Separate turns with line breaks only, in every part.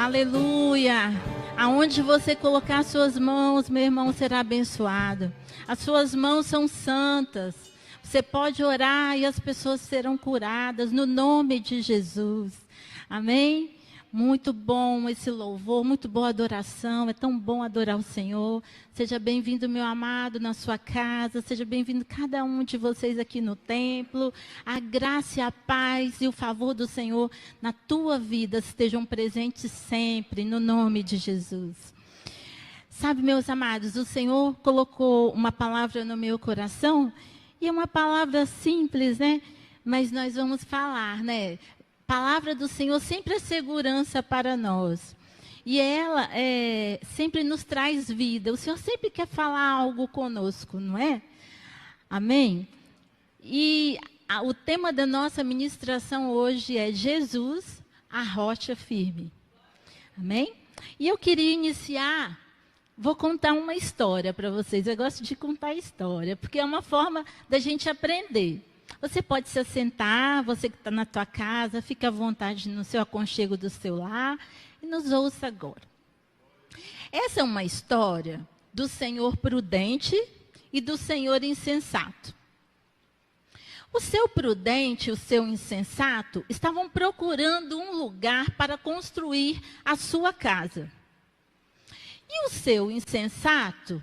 Aleluia. Aonde você colocar suas mãos, meu irmão, será abençoado. As suas mãos são santas. Você pode orar e as pessoas serão curadas no nome de Jesus. Amém? Muito bom esse louvor, muito boa adoração. É tão bom adorar o Senhor. Seja bem-vindo, meu amado, na sua casa. Seja bem-vindo cada um de vocês aqui no templo. A graça, a paz e o favor do Senhor na tua vida estejam presentes sempre, no nome de Jesus. Sabe, meus amados, o Senhor colocou uma palavra no meu coração, e é uma palavra simples, né? Mas nós vamos falar, né? Palavra do Senhor sempre é segurança para nós. E ela sempre nos traz vida. O Senhor sempre quer falar algo conosco, não é? Amém? E o tema da nossa ministração hoje é Jesus, a rocha firme. Amém? E eu queria iniciar, vou contar uma história para vocês. Eu gosto de contar história, porque é uma forma da gente aprender. Você pode se assentar, você que está na tua casa, fica à vontade no seu aconchego do seu lar e nos ouça agora. Essa é uma história do Senhor prudente e do Senhor insensato. O seu prudente e o seu insensato estavam procurando um lugar para construir a sua casa. E o seu insensato,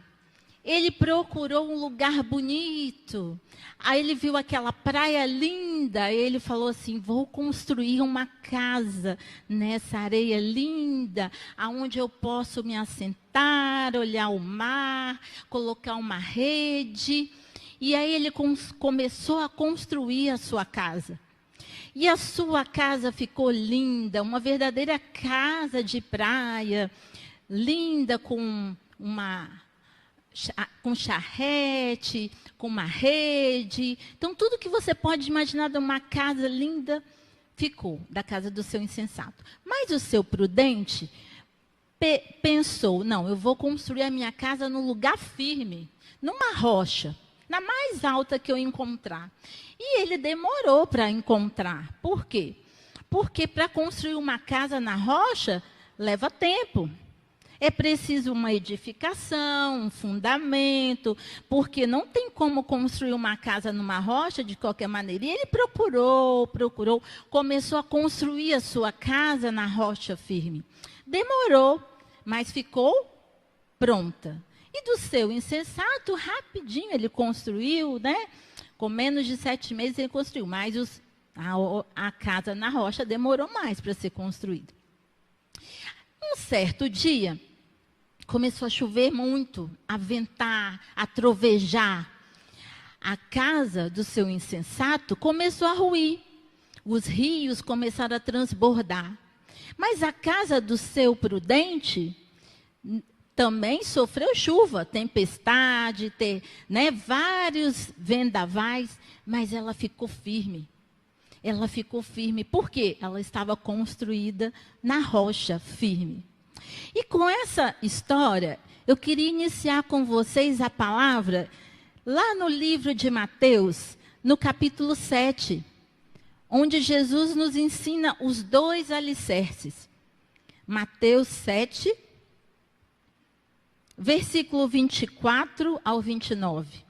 ele procurou um lugar bonito. Aí ele viu aquela praia linda. Ele falou assim: vou construir uma casa nessa areia linda, aonde eu posso me assentar, olhar o mar, colocar uma rede. E aí ele começou a construir a sua casa. E a sua casa ficou linda, uma verdadeira casa de praia, linda, com charrete, com uma rede. Então, tudo que você pode imaginar de uma casa linda, ficou da casa do seu insensato. Mas o seu prudente pensou: não, eu vou construir a minha casa num lugar firme, numa rocha, na mais alta que eu encontrar. E ele demorou para encontrar. Por quê? Porque para construir uma casa na rocha, leva tempo. É preciso uma edificação, um fundamento, porque não tem como construir uma casa numa rocha de qualquer maneira. E ele procurou, começou a construir a sua casa na rocha firme. Demorou, mas ficou pronta. E do seu insensato, rapidinho ele construiu, né? Com menos de 7 meses ele construiu, mas a casa na rocha demorou mais para ser construída. Um certo dia, começou a chover muito, a ventar, a trovejar. A casa do seu insensato começou a ruir. Os rios começaram a transbordar. Mas a casa do seu prudente também sofreu chuva, tempestade, vários vendavais, mas ela ficou firme. Ela ficou firme, porque ela estava construída na rocha firme. E com essa história, eu queria iniciar com vocês a palavra lá no livro de Mateus, no capítulo 7, onde Jesus nos ensina os 2 alicerces. Mateus 7, versículo 24 ao 29.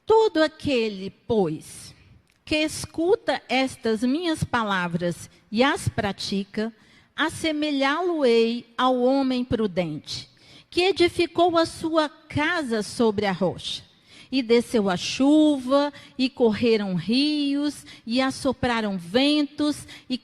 Todo aquele, pois, que escuta estas minhas palavras e as pratica, assemelhá-lo-ei ao homem prudente, que edificou a sua casa sobre a rocha. E desceu a chuva, e correram rios, e assopraram ventos, e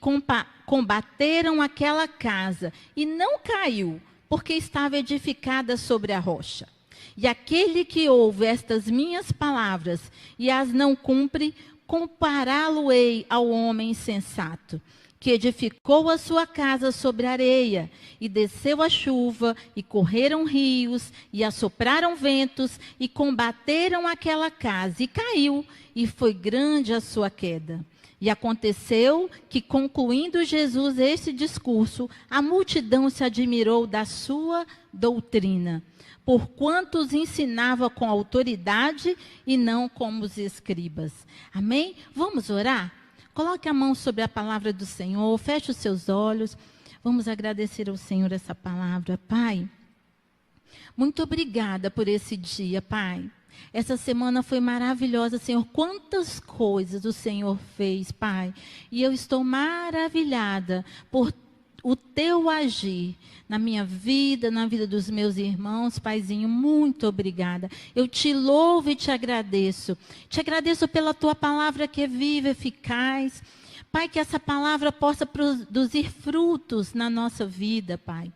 combateram aquela casa, e não caiu, porque estava edificada sobre a rocha. E aquele que ouve estas minhas palavras e as não cumpre, compará-lo-ei ao homem insensato, que edificou a sua casa sobre areia, e desceu a chuva, e correram rios, e assopraram ventos, e combateram aquela casa, e caiu, e foi grande a sua queda. E aconteceu que, concluindo Jesus esse discurso, a multidão se admirou da sua doutrina, porquanto os ensinava com autoridade e não como os escribas. Amém? Vamos orar? Coloque a mão sobre a palavra do Senhor, feche os seus olhos. Vamos agradecer ao Senhor essa palavra. Pai, muito obrigada por esse dia, Pai. Essa semana foi maravilhosa, Senhor. Quantas coisas o Senhor fez, Pai. E eu estou maravilhada por o teu agir na minha vida, na vida dos meus irmãos. Paizinho, muito obrigada. Eu te louvo e te agradeço. Te agradeço pela tua palavra que é viva, eficaz. Pai, que essa palavra possa produzir frutos na nossa vida, Pai.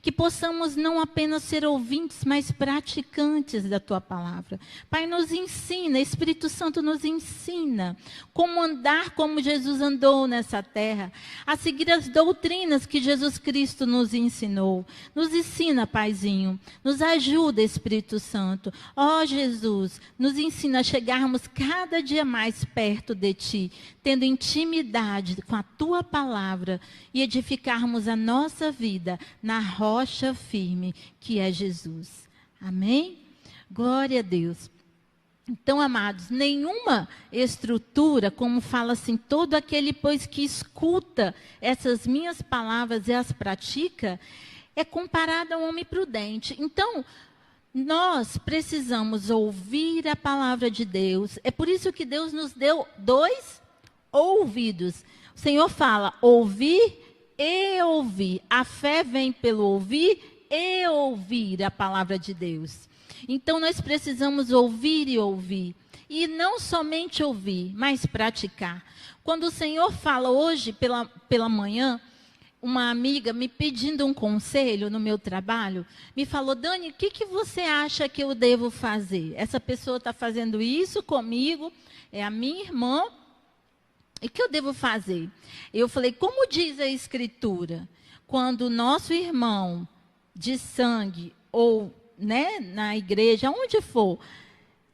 Que possamos não apenas ser ouvintes, mas praticantes da tua palavra. Pai, nos ensina, Espírito Santo nos ensina como andar como Jesus andou nessa terra, a seguir as doutrinas que Jesus Cristo nos ensinou. Nos ensina, Paizinho, nos ajuda, Espírito Santo. Ó Jesus, nos ensina a chegarmos cada dia mais perto de Ti, tendo intimidade com a Tua palavra e edificarmos a nossa vida na rocha firme, que é Jesus. Amém? Glória a Deus. Então, amados, nenhuma estrutura, como fala assim, todo aquele, pois, que escuta essas minhas palavras e as pratica, é comparado ao homem prudente. Então, nós precisamos ouvir a palavra de Deus. É por isso que Deus nos deu 2 ouvidos. O Senhor fala, ouvir e ouvir. A fé vem pelo ouvir e ouvir a palavra de Deus. Então, nós precisamos ouvir e ouvir. E não somente ouvir, mas praticar. Quando o Senhor fala hoje, pela manhã, uma amiga me pedindo um conselho no meu trabalho, me falou, Dani, o que você acha que eu devo fazer? Essa pessoa está fazendo isso comigo, é a minha irmã. E o que eu devo fazer? Eu falei, como diz a Escritura, quando o nosso irmão de sangue, ou na igreja, onde for,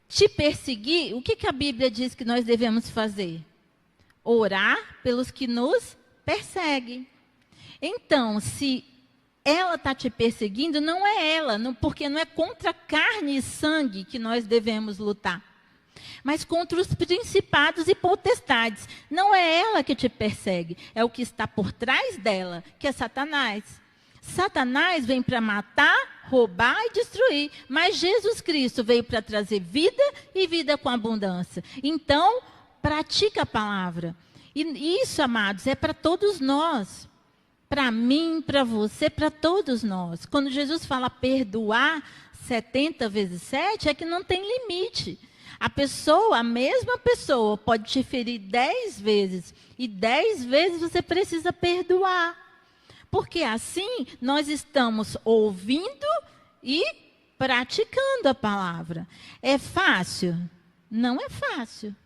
te perseguir, o que a Bíblia diz que nós devemos fazer? Orar pelos que nos perseguem. Então, se ela está te perseguindo, não é ela, porque não é contra carne e sangue que nós devemos lutar, mas contra os principados e potestades. Não é ela que te persegue, é o que está por trás dela, que é Satanás. Satanás vem para matar, roubar e destruir, mas Jesus Cristo veio para trazer vida e vida com abundância. Então, pratica a palavra. E isso, amados, é para todos nós. Para mim, para você, para todos nós. Quando Jesus fala perdoar 70 vezes 7, é que não tem limite. A mesma pessoa pode te ferir 10 vezes. E 10 vezes você precisa perdoar. Porque assim nós estamos ouvindo e praticando a palavra. É fácil? Não é fácil.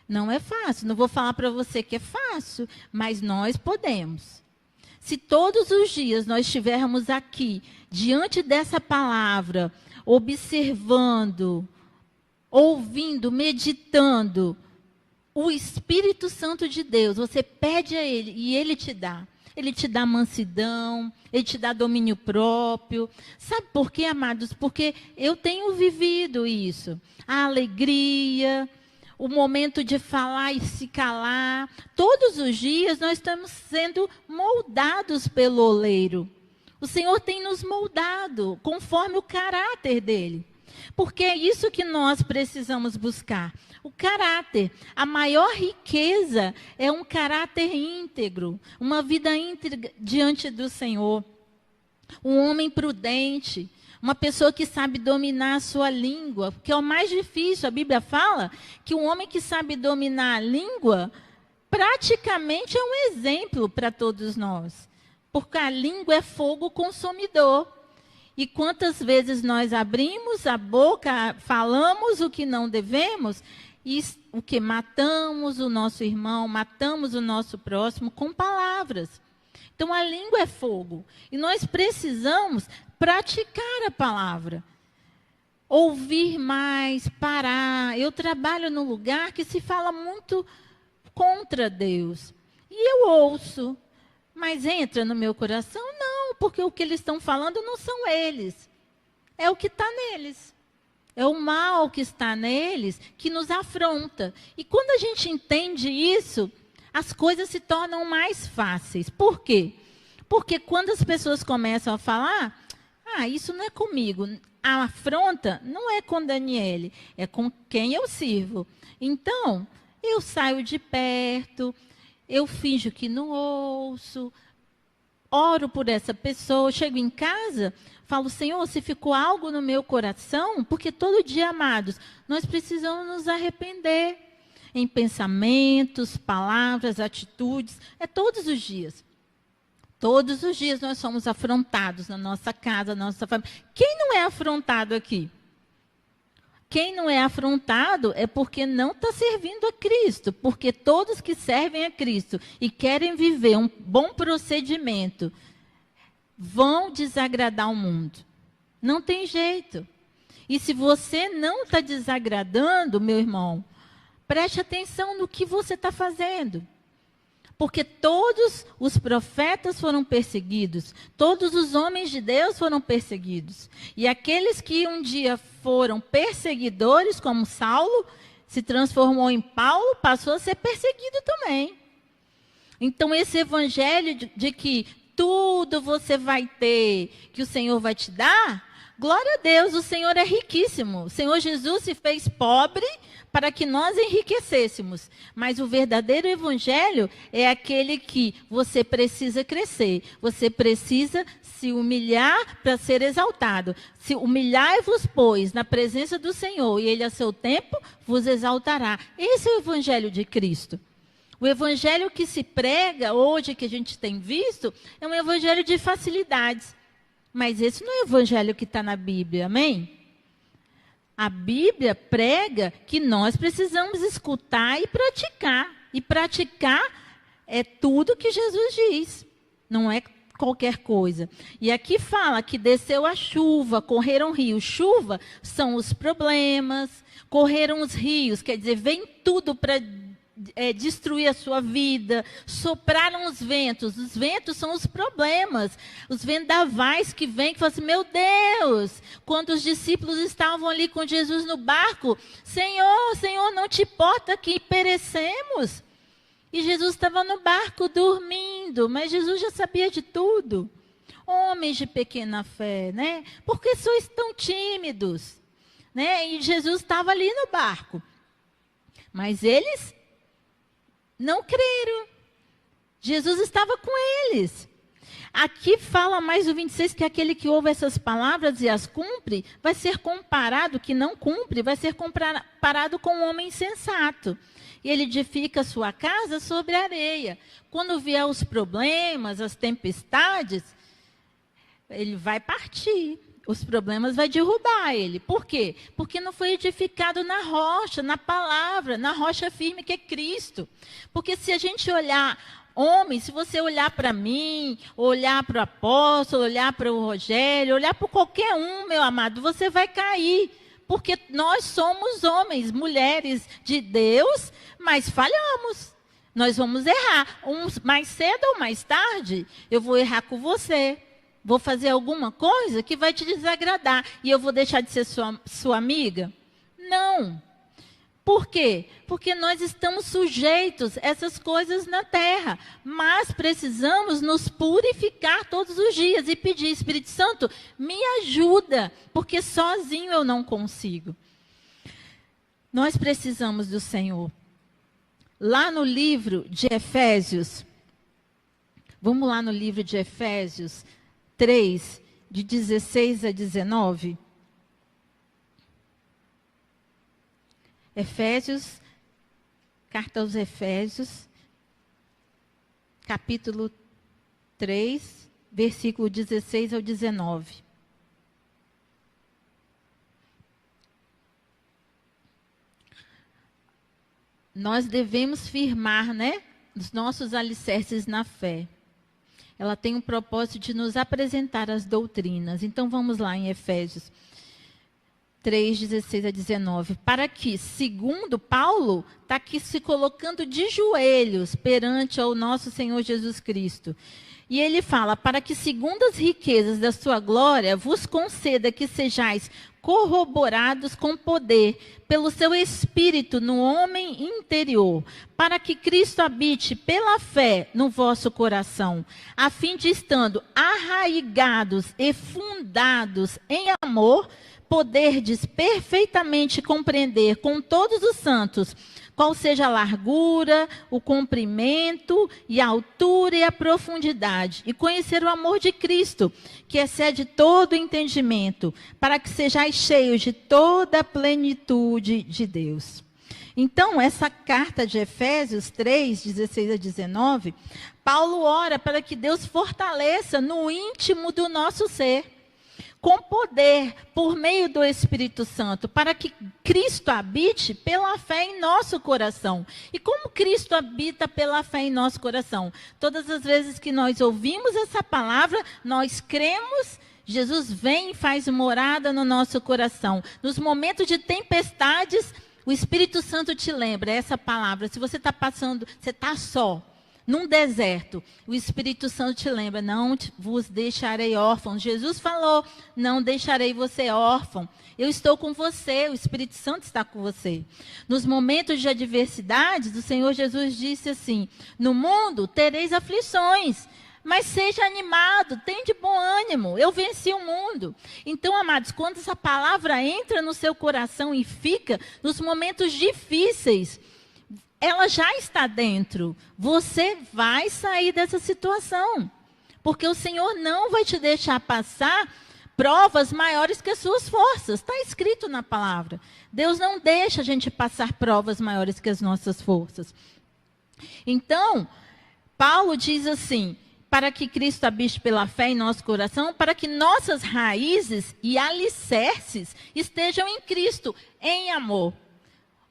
Não é fácil. Não vou falar para você que é fácil, mas nós podemos. Se todos os dias nós estivermos aqui, diante dessa palavra, observando, ouvindo, meditando, o Espírito Santo de Deus, você pede a Ele e Ele te dá. Ele te dá mansidão, Ele te dá domínio próprio. Sabe por quê, amados? Porque eu tenho vivido isso. A alegria, o momento de falar e se calar. Todos os dias nós estamos sendo moldados pelo oleiro. O Senhor tem nos moldado conforme o caráter dele. Porque é isso que nós precisamos buscar. O caráter. A maior riqueza é um caráter íntegro. Uma vida íntegra diante do Senhor. Um homem prudente. Uma pessoa que sabe dominar a sua língua. Que é o mais difícil. A Bíblia fala que um homem que sabe dominar a língua, praticamente é um exemplo para todos nós. Porque a língua é fogo consumidor. E quantas vezes nós abrimos a boca, falamos o que não devemos, e o que matamos o nosso irmão, matamos o nosso próximo com palavras. Então a língua é fogo. E nós precisamos praticar a palavra. Ouvir mais, parar. Eu trabalho num lugar que se fala muito contra Deus. E eu ouço, mas entra no meu coração? Não, porque o que eles estão falando não são eles. É o que está neles. É o mal que está neles que nos afronta. E quando a gente entende isso, as coisas se tornam mais fáceis. Por quê? Porque quando as pessoas começam a falar, isso não é comigo. A afronta não é com Daniele, é com quem eu sirvo. Então, eu saio de perto, eu finjo que não ouço, oro por essa pessoa, chego em casa, falo, Senhor, se ficou algo no meu coração, porque todo dia, amados, nós precisamos nos arrepender em pensamentos, palavras, atitudes, é todos os dias. Todos os dias nós somos afrontados na nossa casa, na nossa família. Quem não é afrontado aqui? Quem não é afrontado é porque não está servindo a Cristo. Porque todos que servem a Cristo e querem viver um bom procedimento vão desagradar o mundo. Não tem jeito. E se você não está desagradando, meu irmão, preste atenção no que você está fazendo. Porque todos os profetas foram perseguidos, todos os homens de Deus foram perseguidos. E aqueles que um dia foram perseguidores, como Saulo, se transformou em Paulo, passou a ser perseguido também. Então esse evangelho de que tudo você vai ter, que o Senhor vai te dar, glória a Deus, o Senhor é riquíssimo. O Senhor Jesus se fez pobre para que nós enriquecêssemos. Mas o verdadeiro evangelho é aquele que você precisa crescer. Você precisa se humilhar para ser exaltado. Se humilhai-vos, pois, na presença do Senhor, e Ele a seu tempo vos exaltará. Esse é o evangelho de Cristo. O evangelho que se prega hoje, que a gente tem visto, é um evangelho de facilidades. Mas esse não é o evangelho que está na Bíblia, amém? A Bíblia prega que nós precisamos escutar e praticar. E praticar é tudo que Jesus diz, não é qualquer coisa. E aqui fala que desceu a chuva, correram rios. Chuva são os problemas, correram os rios, quer dizer, vem tudo para destruir a sua vida, sopraram os ventos são os problemas, os vendavais que vêm, que falam assim, meu Deus, quando os discípulos estavam ali com Jesus no barco, Senhor, não te importa que perecemos? E Jesus estava no barco dormindo, mas Jesus já sabia de tudo. Homens de pequena fé, né? Por que sois tão tímidos? Né? E Jesus estava ali no barco, mas eles não creram. Jesus estava com eles. Aqui fala mais o 26 que aquele que ouve essas palavras e as cumpre, vai ser comparado, que não cumpre, vai ser comparado com um homem sensato. E ele edifica a sua casa sobre a areia. Quando vier os problemas, as tempestades, ele vai partir. Os problemas vai derrubar ele. Por quê? Porque não foi edificado na rocha, na palavra, na rocha firme que é Cristo. Porque se a gente olhar, homem, se você olhar para mim, olhar para o apóstolo, olhar para o Rogério, olhar para qualquer um, meu amado, você vai cair. Porque nós somos homens, mulheres de Deus, mas falhamos. Nós vamos errar. Mais cedo ou mais tarde, eu vou errar com você. Vou fazer alguma coisa que vai te desagradar. E eu vou deixar de ser sua amiga? Não. Por quê? Porque nós estamos sujeitos a essas coisas na terra. Mas precisamos nos purificar todos os dias e pedir, Espírito Santo, me ajuda. Porque sozinho eu não consigo. Nós precisamos do Senhor. Lá no livro de Efésios, vamos lá no livro de Efésios 3, de 16 a 19. Efésios, carta aos Efésios, capítulo 3, versículo 16 ao 19. Nós devemos firmar, os nossos alicerces na fé. Ela tem um propósito de nos apresentar as doutrinas. Então, vamos lá em Efésios. 3, 16 a 19. Para que, segundo Paulo, está aqui se colocando de joelhos perante ao nosso Senhor Jesus Cristo. E ele fala, para que, segundo as riquezas da sua glória, vos conceda que sejais corroborados com poder, pelo seu Espírito no homem interior, para que Cristo habite pela fé no vosso coração, a fim de, estando arraigados e fundados em amor, poderdes perfeitamente compreender com todos os santos qual seja a largura, o comprimento e a altura e a profundidade, e conhecer o amor de Cristo, que excede todo entendimento, para que sejais cheios de toda a plenitude de Deus. Então, essa carta de Efésios 3, 16 a 19, Paulo ora para que Deus fortaleça no íntimo do nosso ser, com poder, por meio do Espírito Santo, para que Cristo habite pela fé em nosso coração. E como Cristo habita pela fé em nosso coração? Todas as vezes que nós ouvimos essa palavra, nós cremos, Jesus vem e faz morada no nosso coração. Nos momentos de tempestades, o Espírito Santo te lembra essa palavra. Se você está passando, você está só, num deserto, o Espírito Santo te lembra, não vos deixarei órfãos. Jesus falou, não deixarei você órfão. Eu estou com você, o Espírito Santo está com você. Nos momentos de adversidades, o Senhor Jesus disse assim, no mundo tereis aflições, mas seja animado, tem de bom ânimo, eu venci o mundo. Então, amados, quando essa palavra entra no seu coração e fica, nos momentos difíceis, ela já está dentro. Você vai sair dessa situação. Porque o Senhor não vai te deixar passar provas maiores que as suas forças. Está escrito na palavra. Deus não deixa a gente passar provas maiores que as nossas forças. Então, Paulo diz assim, para que Cristo habite pela fé em nosso coração, para que nossas raízes e alicerces estejam em Cristo, em amor.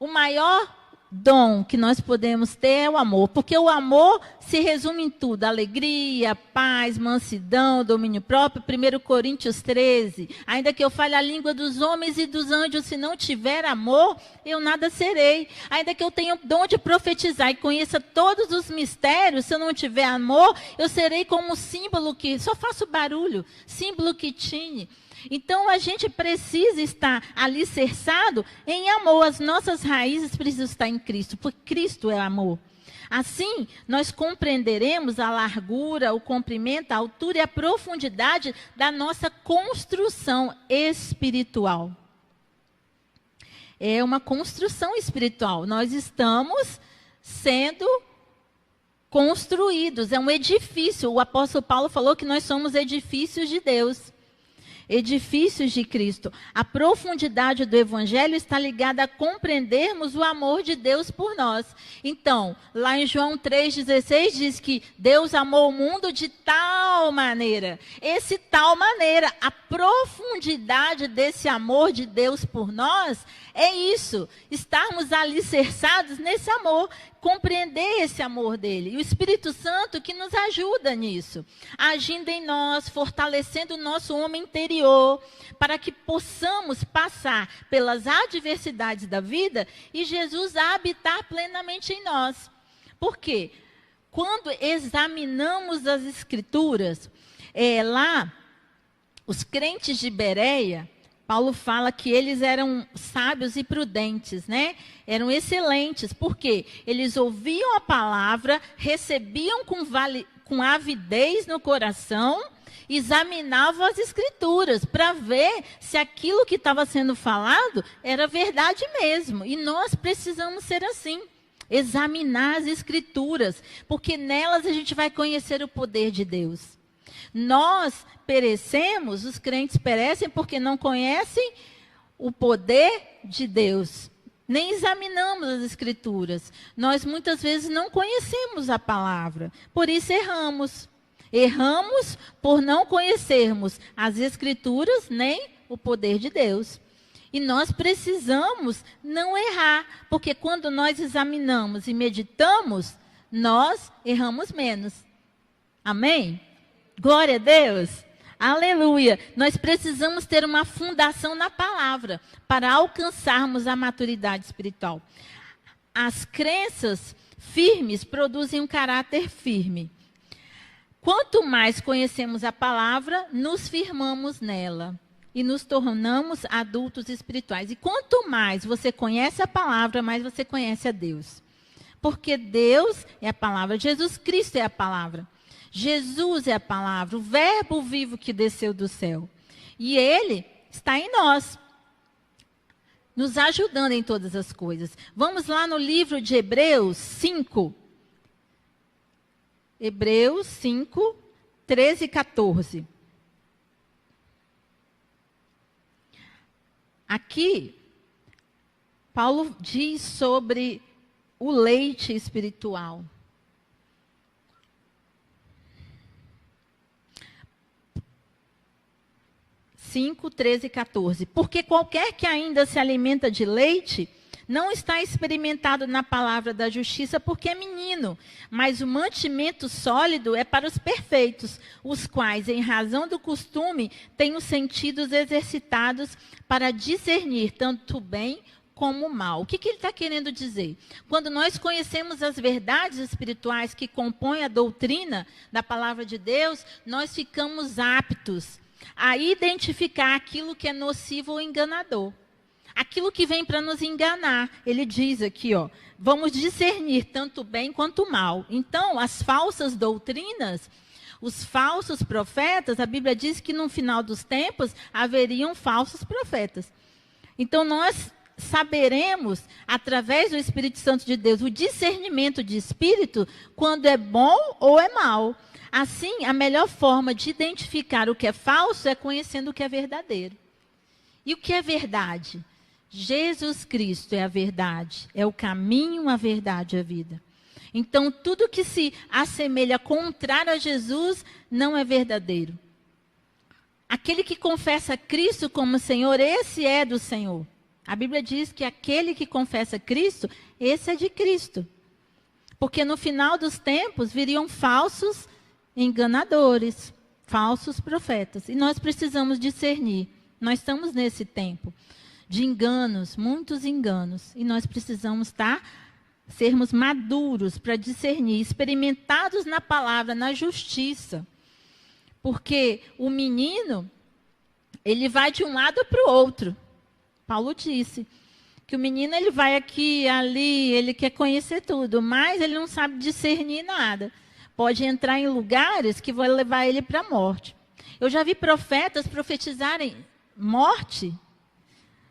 O maior dom que nós podemos ter é o amor, porque o amor se resume em tudo, alegria, paz, mansidão, domínio próprio. 1 Coríntios 13, ainda que eu fale a língua dos homens e dos anjos, se não tiver amor, eu nada serei. Ainda que eu tenha o dom de profetizar e conheça todos os mistérios, se eu não tiver amor, eu serei como um símbolo que só faço barulho, símbolo que tine. Então, a gente precisa estar alicerçado em amor. As nossas raízes precisam estar em Cristo, porque Cristo é amor. Assim, nós compreenderemos a largura, o comprimento, a altura e a profundidade da nossa construção espiritual. É uma construção espiritual. Nós estamos sendo construídos. É um edifício. O apóstolo Paulo falou que nós somos edifícios de Deus. Edifícios de Cristo. A profundidade do Evangelho está ligada a compreendermos o amor de Deus por nós. Então, lá em João 3,16 diz que Deus amou o mundo de tal maneira. Esse tal maneira, a profundidade desse amor de Deus por nós é isso. Estarmos alicerçados nesse amor, compreender esse amor dele. E o Espírito Santo que nos ajuda nisso, agindo em nós, fortalecendo o nosso homem interior, para que possamos passar pelas adversidades da vida e Jesus habitar plenamente em nós. Por quê? Quando examinamos as Escrituras, lá, os crentes de Bereia, Paulo fala que eles eram sábios e prudentes, né? Eram excelentes, porque eles ouviam a palavra, recebiam com avidez no coração, examinavam as Escrituras para ver se aquilo que estava sendo falado era verdade mesmo. E nós precisamos ser assim, examinar as Escrituras, porque nelas a gente vai conhecer o poder de Deus. Nós perecemos, os crentes perecem porque não conhecem o poder de Deus. Nem examinamos as Escrituras. Nós muitas vezes não conhecemos a palavra, por isso erramos. Erramos por não conhecermos as Escrituras nem o poder de Deus. E nós precisamos não errar, porque quando nós examinamos e meditamos, nós erramos menos. Amém? Glória a Deus. Aleluia! Nós precisamos ter uma fundação na palavra para alcançarmos a maturidade espiritual. As crenças firmes produzem um caráter firme. Quanto mais conhecemos a palavra, nos firmamos nela e nos tornamos adultos espirituais. E quanto mais você conhece a palavra, mais você conhece a Deus. Porque Deus é a palavra, Jesus Cristo é a palavra. Jesus é a palavra, o verbo vivo que desceu do céu. E ele está em nós, nos ajudando em todas as coisas. Vamos lá no livro de Hebreus 5. Hebreus 5, 13 e 14. Aqui, Paulo diz sobre o leite espiritual. Cinco, 13 e 14. Porque qualquer que ainda se alimenta de leite não está experimentado na palavra da justiça porque é menino, mas o mantimento sólido é para os perfeitos, os quais, em razão do costume, têm os sentidos exercitados para discernir tanto o bem como o mal. O que ele está querendo dizer? Quando nós conhecemos as verdades espirituais que compõem a doutrina da palavra de Deus, nós ficamos aptos a identificar aquilo que é nocivo ou enganador. Aquilo que vem para nos enganar. Ele diz aqui, ó, vamos discernir tanto o bem quanto o mal. Então, as falsas doutrinas, os falsos profetas, a Bíblia diz que no final dos tempos haveriam falsos profetas. Então, nós saberemos, através do Espírito Santo de Deus, o discernimento de espírito, quando é bom ou é mal. Assim, a melhor forma de identificar o que é falso é conhecendo o que é verdadeiro. E o que é verdade? Jesus Cristo é a verdade, é o caminho, a verdade e a vida. Então, tudo que se assemelha contrário a Jesus não é verdadeiro. Aquele que confessa Cristo como Senhor, esse é do Senhor. A Bíblia diz que aquele que confessa Cristo, esse é de Cristo. Porque no final dos tempos viriam falsos enganadores, falsos profetas. E nós precisamos discernir. Nós estamos nesse tempo de enganos, muitos enganos. E nós precisamos sermos maduros para discernir, experimentados na palavra, na justiça. Porque o menino, ele vai de um lado para o outro. Paulo disse que o menino, ele vai aqui, ali, ele quer conhecer tudo, mas ele não sabe discernir nada. Pode entrar em lugares que vão levar ele para a morte. Eu já vi profetas profetizarem morte,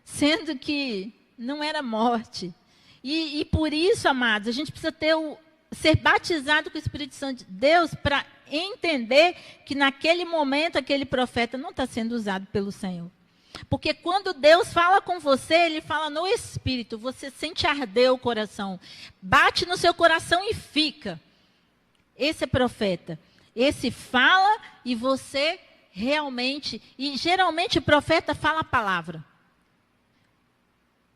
sendo que não era morte. E por isso, amados, a gente precisa ser batizado com o Espírito Santo de Deus para entender que naquele momento aquele profeta não está sendo usado pelo Senhor. Porque quando Deus fala com você, Ele fala no Espírito, você sente arder o coração, bate no seu coração e fica. Esse é profeta. Esse fala e você realmente... E geralmente o profeta fala a palavra.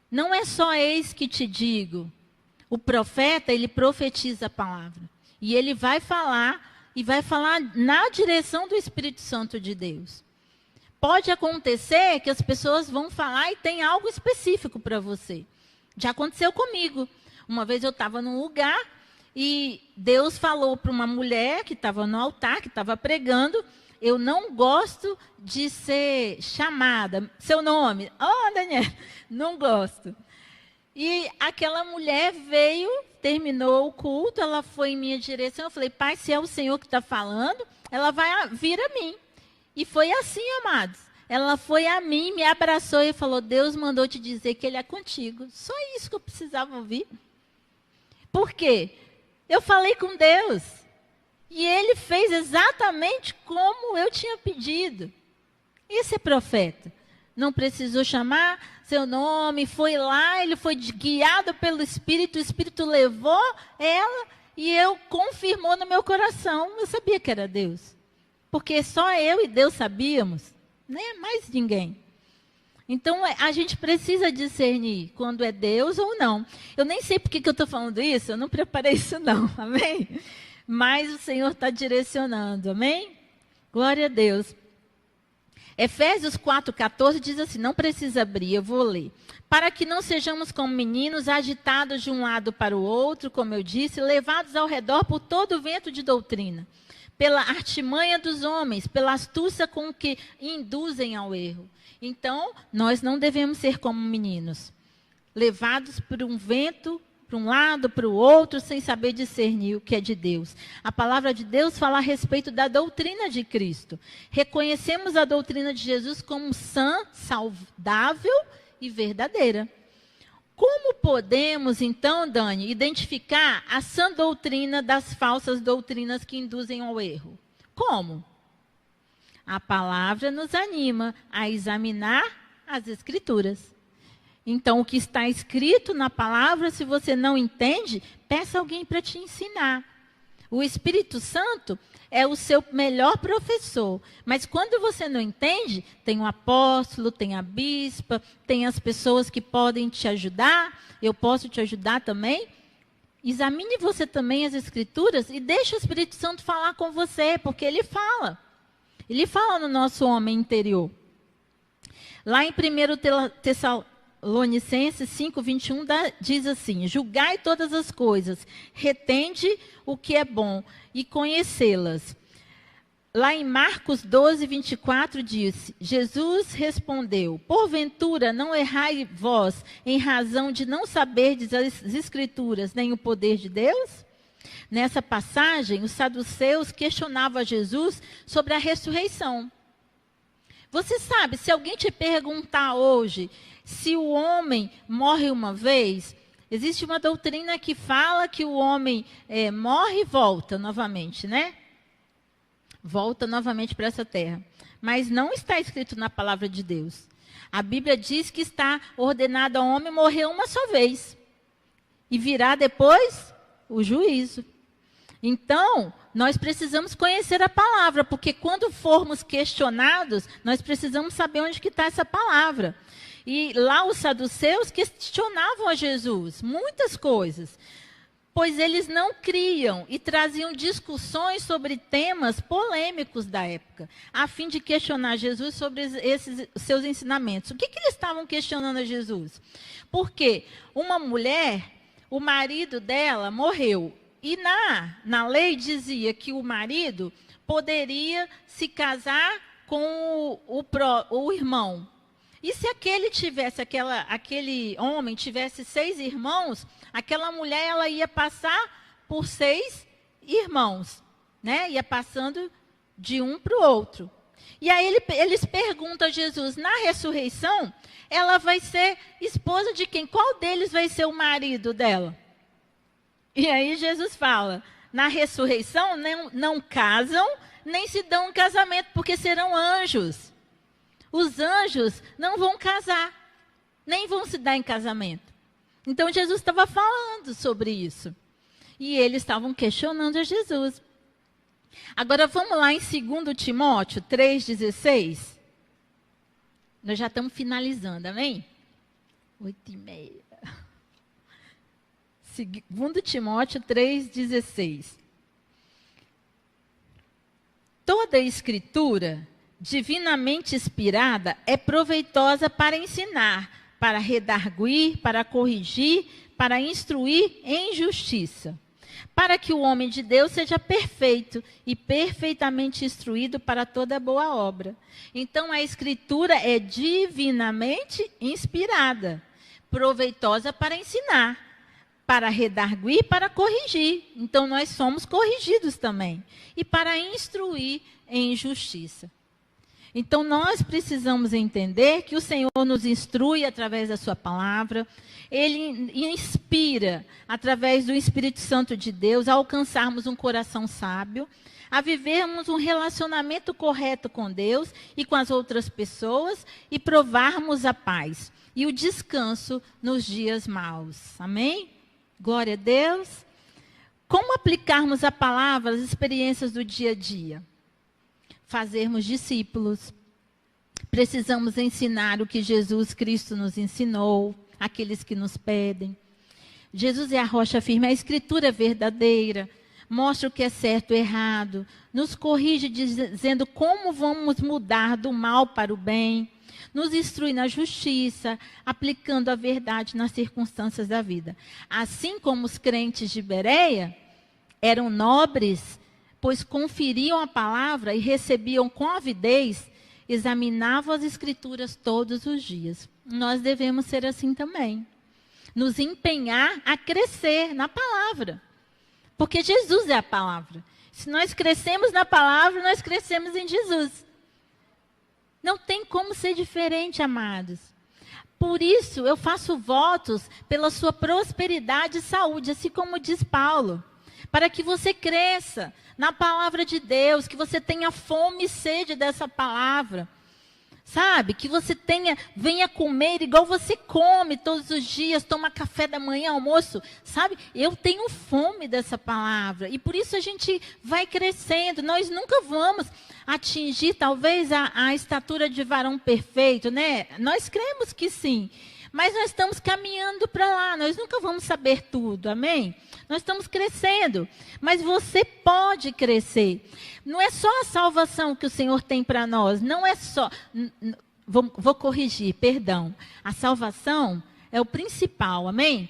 Não é só eis que te digo. O profeta, ele profetiza a palavra. E ele vai falar, e vai falar na direção do Espírito Santo de Deus. Pode acontecer que as pessoas vão falar e tem algo específico para você. Já aconteceu comigo. Uma vez eu estava num lugar e Deus falou para uma mulher que estava no altar, que estava pregando: eu não gosto de ser chamada. Seu nome? Oh, Daniel, não gosto. E aquela mulher veio, terminou o culto, ela foi em minha direção. Eu falei: Pai, se é o Senhor que está falando, ela vai vir a mim. E foi assim, amados. Ela foi a mim, me abraçou e falou: Deus mandou te dizer que Ele é contigo. Só isso que eu precisava ouvir. Por quê? Eu falei com Deus. E Ele fez exatamente como eu tinha pedido. Esse é profeta. Não precisou chamar seu nome, foi lá, ele foi guiado pelo Espírito, o Espírito levou ela e eu confirmou no meu coração. Eu sabia que era Deus. Porque só eu e Deus sabíamos, nem mais ninguém. Então, a gente precisa discernir quando é Deus ou não. Eu nem sei por que eu estou falando isso, eu não preparei isso não, amém? Mas o Senhor está direcionando, amém? Glória a Deus. Efésios 4,14 diz assim, não precisa abrir, eu vou ler. Para que não sejamos como meninos agitados de um lado para o outro, como eu disse, levados ao redor por todo o vento de doutrina, pela artimanha dos homens, pela astúcia com que induzem ao erro. Então, nós não devemos ser como meninos, levados por um vento, para um lado, para o outro, sem saber discernir o que é de Deus. A palavra de Deus fala a respeito da doutrina de Cristo. Reconhecemos a doutrina de Jesus como sã, saudável e verdadeira. Como podemos, então, Dani, identificar a sã doutrina das falsas doutrinas que induzem ao erro? Como? A palavra nos anima a examinar as Escrituras. Então, o que está escrito na palavra, se você não entende, peça alguém para te ensinar. O Espírito Santo é o seu melhor professor. Mas quando você não entende, tem o apóstolo, tem a bispa, tem as pessoas que podem te ajudar. Eu posso te ajudar também. Examine você também as Escrituras e deixe o Espírito Santo falar com você, porque ele fala. Ele fala no nosso homem interior. Lá em 1 Tessalonicenses 5:21 diz assim, julgai todas as coisas, retende o que é bom e conhecê-las. Lá em Marcos 12:24 diz, Jesus respondeu, porventura não errai vós em razão de não saberdes as Escrituras nem o poder de Deus? Nessa passagem, os saduceus questionavam a Jesus sobre a ressurreição. Você sabe, se alguém te perguntar hoje se o homem morre uma vez, existe uma doutrina que fala que o homem morre e volta novamente, né? Volta novamente para essa terra. Mas não está escrito na palavra de Deus. A Bíblia diz que está ordenado ao homem morrer uma só vez. E virá depois o juízo. Então, nós precisamos conhecer a palavra, porque quando formos questionados, nós precisamos saber onde que está essa palavra. E lá os saduceus questionavam a Jesus muitas coisas, pois eles não criam e traziam discussões sobre temas polêmicos da época, a fim de questionar Jesus sobre esses seus ensinamentos. O que eles estavam questionando a Jesus? Porque uma mulher, o marido dela morreu. E na lei dizia que o marido poderia se casar com o irmão. E se aquele homem tivesse 6 irmãos, aquela mulher ela ia passar por 6 irmãos, né? Ia passando de um para o outro. E aí eles perguntam a Jesus, na ressurreição, ela vai ser esposa de quem? Qual deles vai ser o marido dela? E aí Jesus fala, na ressurreição não casam, nem se dão um casamento, porque serão anjos. Os anjos não vão casar, nem vão se dar em casamento. Então Jesus estava falando sobre isso. E eles estavam questionando a Jesus. Agora vamos lá em 2 Timóteo 3,16. Nós já estamos finalizando, amém? 8:30. 2 Timóteo 3,16. Toda a escritura divinamente inspirada é proveitosa para ensinar, para redarguir, para corrigir, para instruir em justiça, para que o homem de Deus seja perfeito e perfeitamente instruído para toda boa obra. Então a escritura é divinamente inspirada, proveitosa para ensinar, para redarguir, para corrigir. Então, nós somos corrigidos também. E para instruir em justiça. Então, nós precisamos entender que o Senhor nos instrui através da sua palavra. Ele inspira, através do Espírito Santo de Deus, a alcançarmos um coração sábio, a vivermos um relacionamento correto com Deus e com as outras pessoas e provarmos a paz e o descanso nos dias maus. Amém? Glória a Deus. Como aplicarmos a palavra às experiências do dia a dia? Fazermos discípulos. Precisamos ensinar o que Jesus Cristo nos ensinou, aqueles que nos pedem. Jesus é a rocha firme, a escritura é verdadeira. mostra o que é certo e errado, nos corrige dizendo como vamos mudar do mal para o bem, nos instrui na justiça, aplicando a verdade nas circunstâncias da vida. Assim como os crentes de Bereia eram nobres, pois conferiam a palavra e recebiam com avidez, examinavam as escrituras todos os dias. Nós devemos ser assim também. Nos empenhar a crescer na palavra. Porque Jesus é a palavra. Se nós crescemos na palavra, nós crescemos em Jesus. Não tem como ser diferente, amados. Por isso, eu faço votos pela sua prosperidade e saúde, assim como diz Paulo. Para que você cresça na palavra de Deus, que você tenha fome e sede dessa palavra. Sabe? Que você venha comer igual você come todos os dias, toma café da manhã, almoço. Sabe? Eu tenho fome dessa palavra. E por isso a gente vai crescendo. Nós nunca vamos atingir, talvez, a estatura de varão perfeito, né? Nós cremos que sim. Mas nós estamos caminhando para lá. Nós nunca vamos saber tudo, amém? Nós estamos crescendo. Mas você pode crescer. Não é só a salvação que o Senhor tem para nós. Não é só... Vou corrigir, perdão. A salvação é o principal, amém?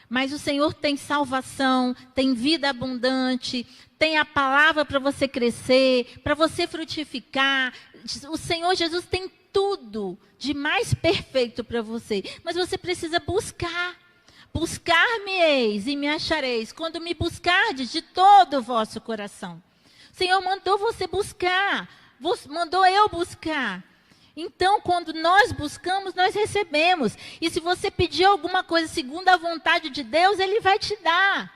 Mas o Senhor tem salvação, tem vida abundante, tem a palavra para você crescer, para você frutificar. O Senhor Jesus tem tudo de mais perfeito para você. Mas você precisa buscar. Buscar-me-eis e me achareis, quando me buscardes de todo o vosso coração. O Senhor mandou você buscar, mandou eu buscar. Então, quando nós buscamos, nós recebemos. E se você pedir alguma coisa segundo a vontade de Deus, Ele vai te dar.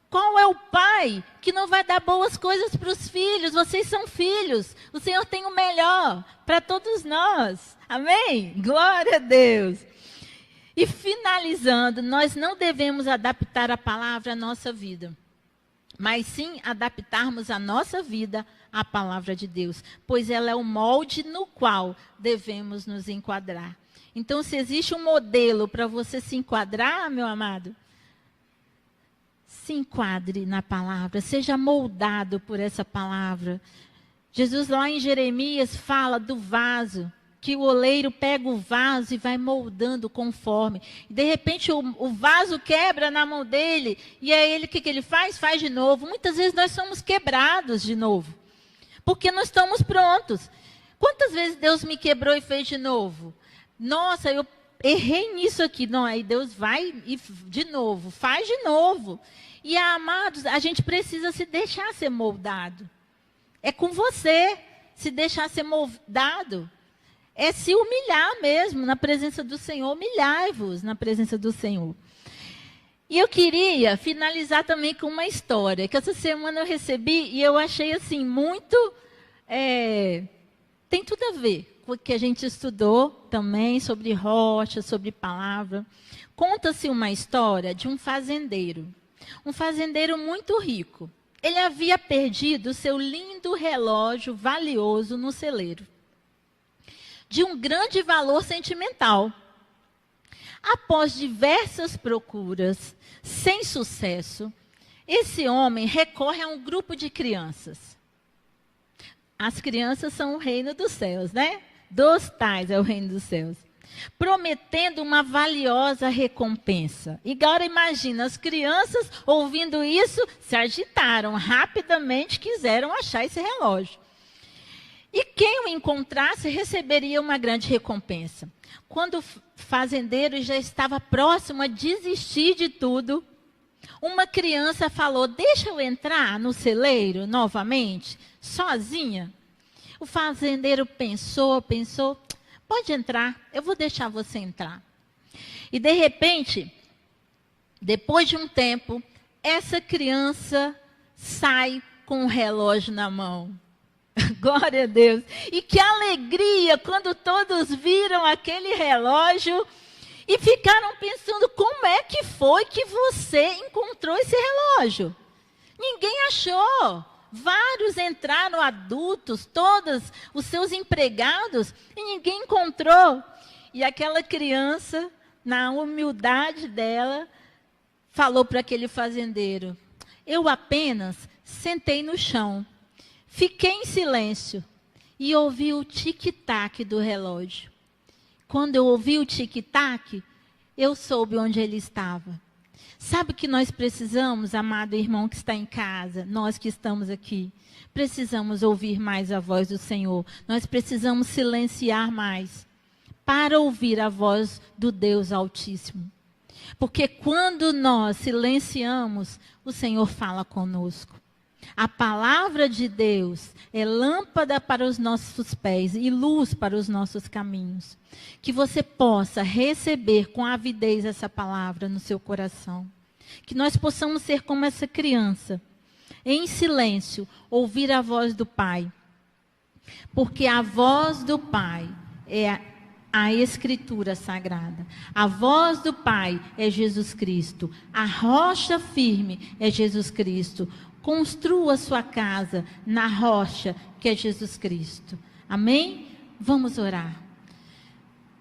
Qual é o pai que não vai dar boas coisas para os filhos? Vocês são filhos. O Senhor tem o melhor para todos nós. Amém? Glória a Deus. E finalizando, nós não devemos adaptar a palavra à nossa vida, mas sim adaptarmos a nossa vida à palavra de Deus, pois ela é o molde no qual devemos nos enquadrar. Então, se existe um modelo para você se enquadrar, meu amado, se enquadre na palavra, seja moldado por essa palavra. Jesus lá em Jeremias fala do vaso, que o oleiro pega o vaso e vai moldando conforme. E de repente o vaso quebra na mão dele, e aí ele, o que ele faz? Faz de novo. Muitas vezes nós somos quebrados de novo, porque não estamos prontos. Quantas vezes Deus me quebrou e fez de novo? Nossa, eu errei nisso aqui. Não, aí Deus vai e de novo, faz de novo. E amados, a gente precisa se deixar ser moldado. É com você se deixar ser moldado. É se humilhar mesmo na presença do Senhor. Humilhai-vos na presença do Senhor. E eu queria finalizar também com uma história, que essa semana eu recebi e eu achei assim, muito... tem tudo a ver com o que a gente estudou também, sobre rocha, sobre palavra. Conta-se uma história de um fazendeiro muito rico. Ele havia perdido seu lindo relógio valioso no celeiro, de um grande valor sentimental. Após diversas procuras, sem sucesso, esse homem recorre a um grupo de crianças. As crianças são o reino dos céus, né? Dos tais é o reino dos céus. Prometendo uma valiosa recompensa. E agora imagina, as crianças ouvindo isso, se agitaram, rapidamente quiseram achar esse relógio. E quem o encontrasse receberia uma grande recompensa. Quando o fazendeiro já estava próximo a desistir de tudo, uma criança falou: deixa eu entrar no celeiro novamente, sozinha. O fazendeiro pensou, pode entrar, eu vou deixar você entrar. E de repente, depois de um tempo, essa criança sai com o relógio na mão. Glória a Deus. E que alegria quando todos viram aquele relógio e ficaram pensando: como é que foi que você encontrou esse relógio? Ninguém achou. Vários entraram, adultos, todos os seus empregados, e ninguém encontrou. E aquela criança, na humildade dela, falou para aquele fazendeiro: Eu apenas sentei no chão, fiquei em silêncio e ouvi o tic-tac do relógio. Quando eu ouvi o tic-tac, eu soube onde ele estava. Sabe o que nós precisamos, amado irmão que está em casa, nós que estamos aqui? Precisamos ouvir mais a voz do Senhor. Nós precisamos silenciar mais para ouvir a voz do Deus Altíssimo. Porque quando nós silenciamos, o Senhor fala conosco. A palavra de Deus é lâmpada para os nossos pés e luz para os nossos caminhos. Que você possa receber com avidez essa palavra no seu coração. Que nós possamos ser como essa criança, em silêncio, ouvir a voz do Pai. Porque a voz do Pai é a Escritura Sagrada. A voz do Pai é Jesus Cristo. A rocha firme é Jesus Cristo. Construa sua casa na rocha que é Jesus Cristo. Amém? Vamos orar.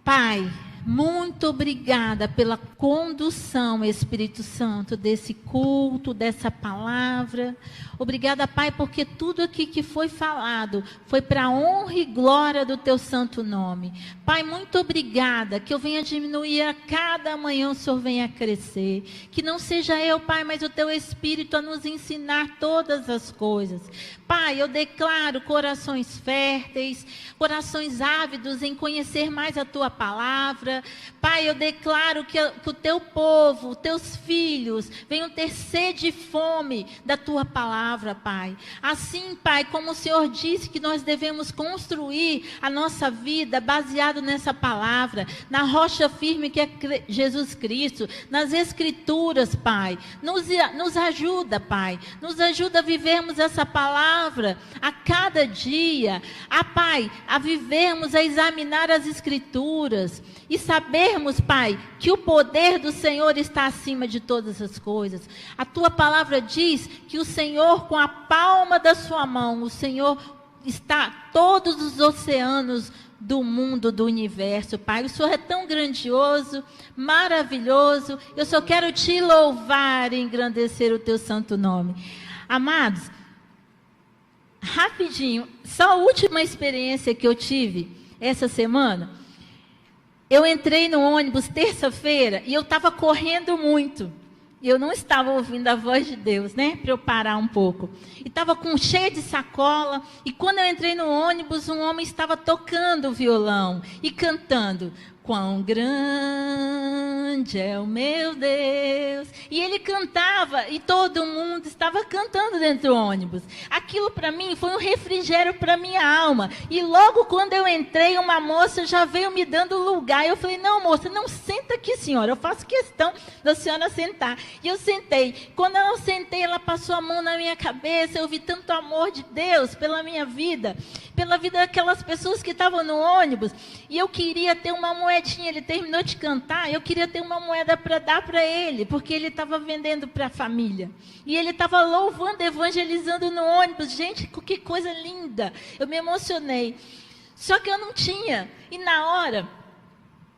Pai, muito obrigada pela condução, Espírito Santo, desse culto, dessa palavra. Obrigada, Pai, porque tudo aqui que foi falado foi para a honra e glória do Teu santo nome. Pai, muito obrigada, que eu venha diminuir a cada manhã, o Senhor venha crescer. Que não seja eu, Pai, mas o Teu Espírito a nos ensinar todas as coisas. Pai, eu declaro corações férteis, corações ávidos em conhecer mais a Tua palavra. Pai, eu declaro que o Teu povo, Teus filhos, venham ter sede e fome da Tua palavra, Pai. Assim, Pai, como o Senhor disse que nós devemos construir a nossa vida baseado nessa palavra, na rocha firme que é Jesus Cristo, nas Escrituras, Pai. Nos ajuda, Pai. Nos ajuda a vivermos essa palavra a cada dia. Pai, a vivermos, a examinar as Escrituras e sabermos, Pai, que o poder do Senhor está acima de todas as coisas. A Tua palavra diz que o Senhor, com a palma da Sua mão, o Senhor está todos os oceanos do mundo, do universo, Pai. O Senhor é tão grandioso, maravilhoso. Eu só quero Te louvar e engrandecer o Teu santo nome. Amados, rapidinho, só a última experiência que eu tive essa semana. Eu entrei no ônibus terça-feira e eu estava correndo muito. Eu não estava ouvindo a voz de Deus, né? Para eu parar um pouco. E estava cheia de sacola. E quando eu entrei no ônibus, um homem estava tocando violão e cantando. Quão grande é o meu Deus. E ele cantava e todo mundo estava cantando dentro do ônibus. Aquilo para mim foi um refrigério para minha alma. E logo quando eu entrei, uma moça já veio me dando lugar. Eu falei, não, moça, não, senta aqui, senhora. Eu faço questão da senhora sentar. E eu sentei. Quando eu sentei, ela passou a mão na minha cabeça. Eu vi tanto amor de Deus pela minha vida, pela vida daquelas pessoas que estavam no ônibus. E eu queria ter uma moedinha. Ele terminou de cantar, eu queria ter uma moeda para dar para ele, porque ele estava vendendo para a família. E ele estava louvando, evangelizando no ônibus. Gente, que coisa linda. Eu me emocionei. Só que eu não tinha. E na hora,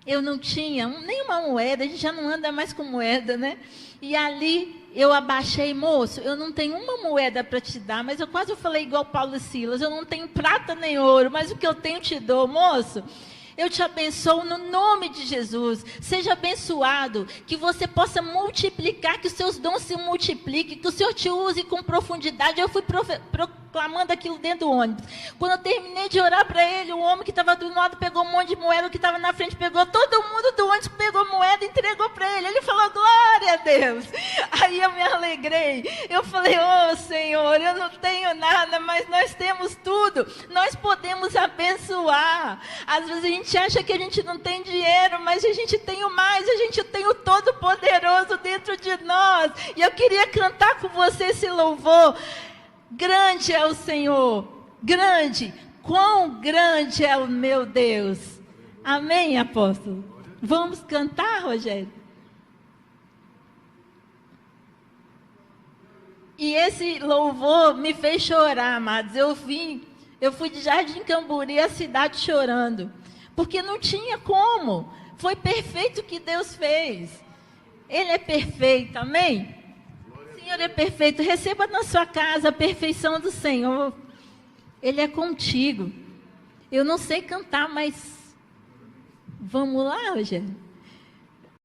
eu não tinha nenhuma moeda. A gente já não anda mais com moeda, né? E ali eu abaixei, moço, eu não tenho uma moeda para te dar, mas eu quase falei igual Paulo e Silas, eu não tenho prata nem ouro, mas o que eu tenho te dou, moço. Eu te abençoo no nome de Jesus. Seja abençoado, que você possa multiplicar, que os seus dons se multipliquem, que o Senhor te use com profundidade. Eu fui proclamando aquilo dentro do ônibus. Quando eu terminei de orar para ele, o homem que estava do lado pegou um monte de moeda, o que estava na frente pegou, todo mundo do ônibus pegou moeda e entregou para ele. Ele falou, glória a Deus. Aí eu me alegrei. Eu falei, oh Senhor, eu não tenho nada, mas nós temos tudo. Nós podemos abençoar. Às vezes a gente acha que a gente não tem dinheiro, mas a gente tem o mais, a gente tem o Todo-Poderoso dentro de nós. E eu queria cantar com você esse louvor. Grande é o Senhor, grande, quão grande é o meu Deus. Amém, apóstolo? Vamos cantar, Rogério? E esse louvor me fez chorar, amados. Eu fui de Jardim Camburi, a cidade chorando. Porque não tinha como. Foi perfeito o que Deus fez. Ele é perfeito, amém? Senhor é perfeito. Receba na sua casa a perfeição do Senhor. Ele é contigo. Eu não sei cantar, mas vamos lá, Rogério.